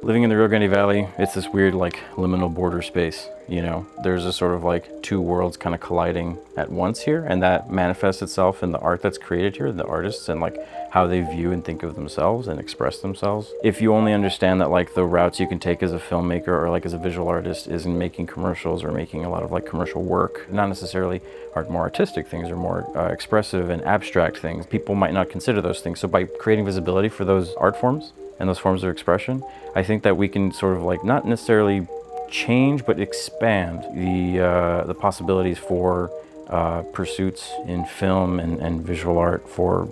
Living in the Rio Grande Valley, it's this weird like liminal border space, you know? There's a sort of like two worlds kind of colliding at once here, and that manifests itself in the art that's created here, the artists, and like how they view and think of themselves and express themselves. If you only understand that like the routes you can take as a filmmaker or like as a visual artist is in making commercials or making a lot of like commercial work, not necessarily more artistic things or more expressive and abstract things, people might not consider those things. So by creating visibility for those art forms and those forms of expression, I think that we can sort of like not necessarily change, but expand the possibilities for pursuits in film and visual art for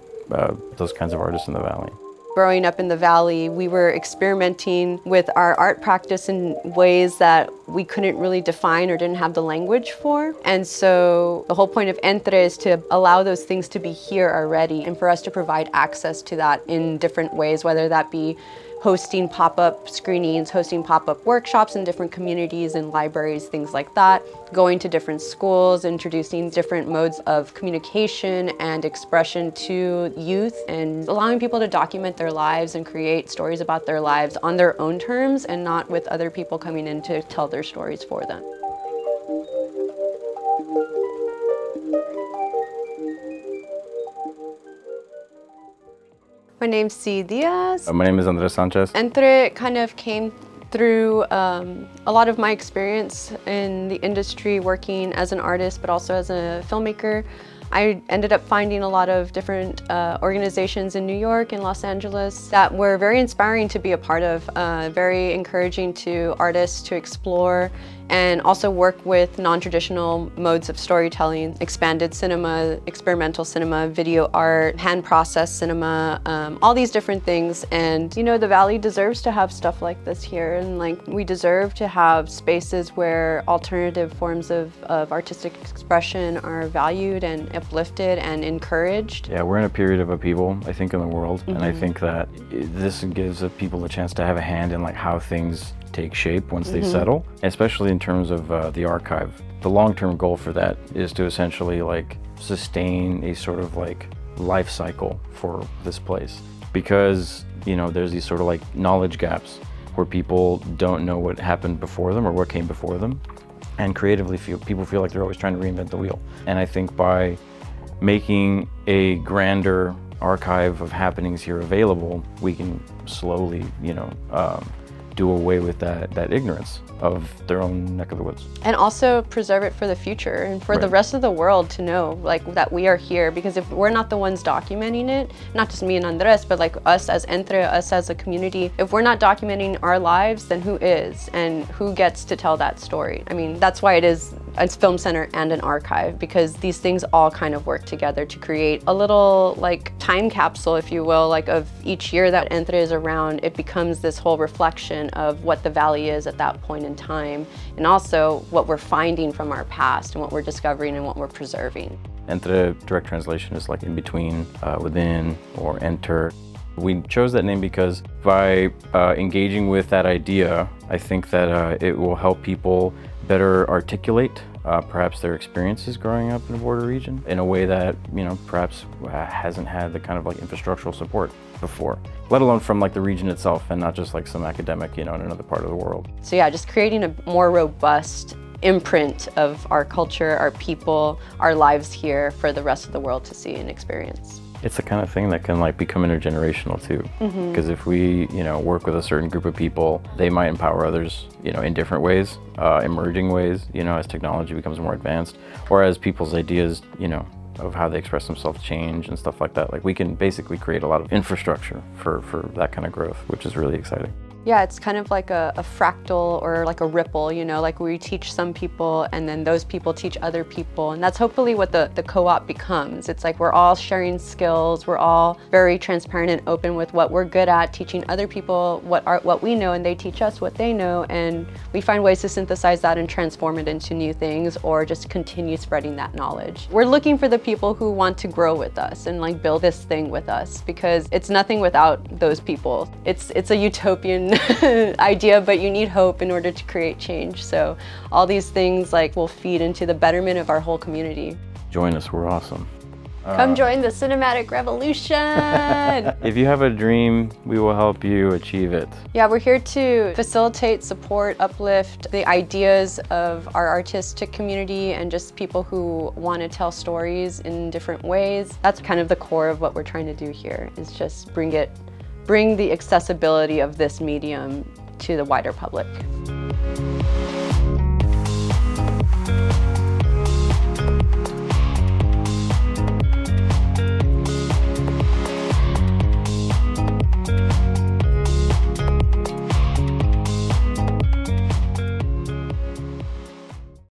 those kinds of artists in the Valley. Growing up in the Valley, we were experimenting with our art practice in ways that we couldn't really define or didn't have the language for. And so the whole point of ENTRE is to allow those things to be here already and for us to provide access to that in different ways, whether that be hosting pop-up screenings, hosting pop-up workshops in different communities and libraries, things like that, going to different schools, introducing different modes of communication and expression to youth, and allowing people to document their lives and create stories about their lives on their own terms and not with other people coming in to tell their stories for them. My name's Díaz. My name is Andrés Sánchez. ENTRE kind of came through a lot of my experience in the industry working as an artist, but also as a filmmaker. I ended up finding a lot of different organizations in New York and Los Angeles that were very inspiring to be a part of, very encouraging to artists to explore and also work with non-traditional modes of storytelling, expanded cinema, experimental cinema, video art, hand-processed cinema, all these different things. And you know, the Valley deserves to have stuff like this here, and like we deserve to have spaces where alternative forms of artistic expression are valued and uplifted and encouraged. Yeah, we're in a period of upheaval, I think, in the world, and I think that this gives people a chance to have a hand in like how things take shape once they settle, especially in terms of the archive. The long-term goal for that is to essentially like sustain a sort of like life cycle for this place, because you know there's these sort of like knowledge gaps where people don't know what happened before them or what came before them, and creatively people feel like they're always trying to reinvent the wheel. And I think by making a grander archive of happenings here available, we can slowly, you know, do away with that ignorance of their own neck of the woods. And also preserve it for the future and for the rest of the world to know like that we are here, because if we're not the ones documenting it, not just me and Andres, but like us as ENTRE, us as a community, if we're not documenting our lives, then who is, and who gets to tell that story? I mean, that's why it's film center and an archive, because these things all kind of work together to create a little like time capsule, if you will, like of each year that ENTRE is around. It becomes this whole reflection of what the Valley is at that point in time, and also what we're finding from our past and what we're discovering and what we're preserving. ENTRE, direct translation, is like in between, within, or enter. We chose that name because by engaging with that idea, I think that it will help people better articulate perhaps their experiences growing up in a border region in a way that, you know, perhaps hasn't had the kind of like infrastructural support before, let alone from like the region itself and not just like some academic, you know, in another part of the world. So yeah, just creating a more robust imprint of our culture, our people, our lives here for the rest of the world to see and experience. It's the kind of thing that can like become intergenerational too, because if we, you know, work with a certain group of people, they might empower others, you know, in different ways, emerging ways, you know, as technology becomes more advanced, or as people's ideas, you know, of how they express themselves change and stuff like that. Like we can basically create a lot of infrastructure for that kind of growth, which is really exciting. Yeah, it's kind of like a fractal or like a ripple, you know, like we teach some people and then those people teach other people. And that's hopefully what the co-op becomes. It's like we're all sharing skills, we're all very transparent and open with what we're good at, teaching other people what we know, and they teach us what they know, and we find ways to synthesize that and transform it into new things or just continue spreading that knowledge. We're looking for the people who want to grow with us and like build this thing with us, because it's nothing without those people. It's a utopian idea, but you need hope in order to create change. So all these things like will feed into the betterment of our whole community. Join us, we're awesome. Come join the cinematic revolution. If you have a dream, we will help you achieve it. Yeah, we're here to facilitate, support, uplift the ideas of our artistic community and just people who want to tell stories in different ways. That's kind of the core of what we're trying to do here, is just bring the accessibility of this medium to the wider public.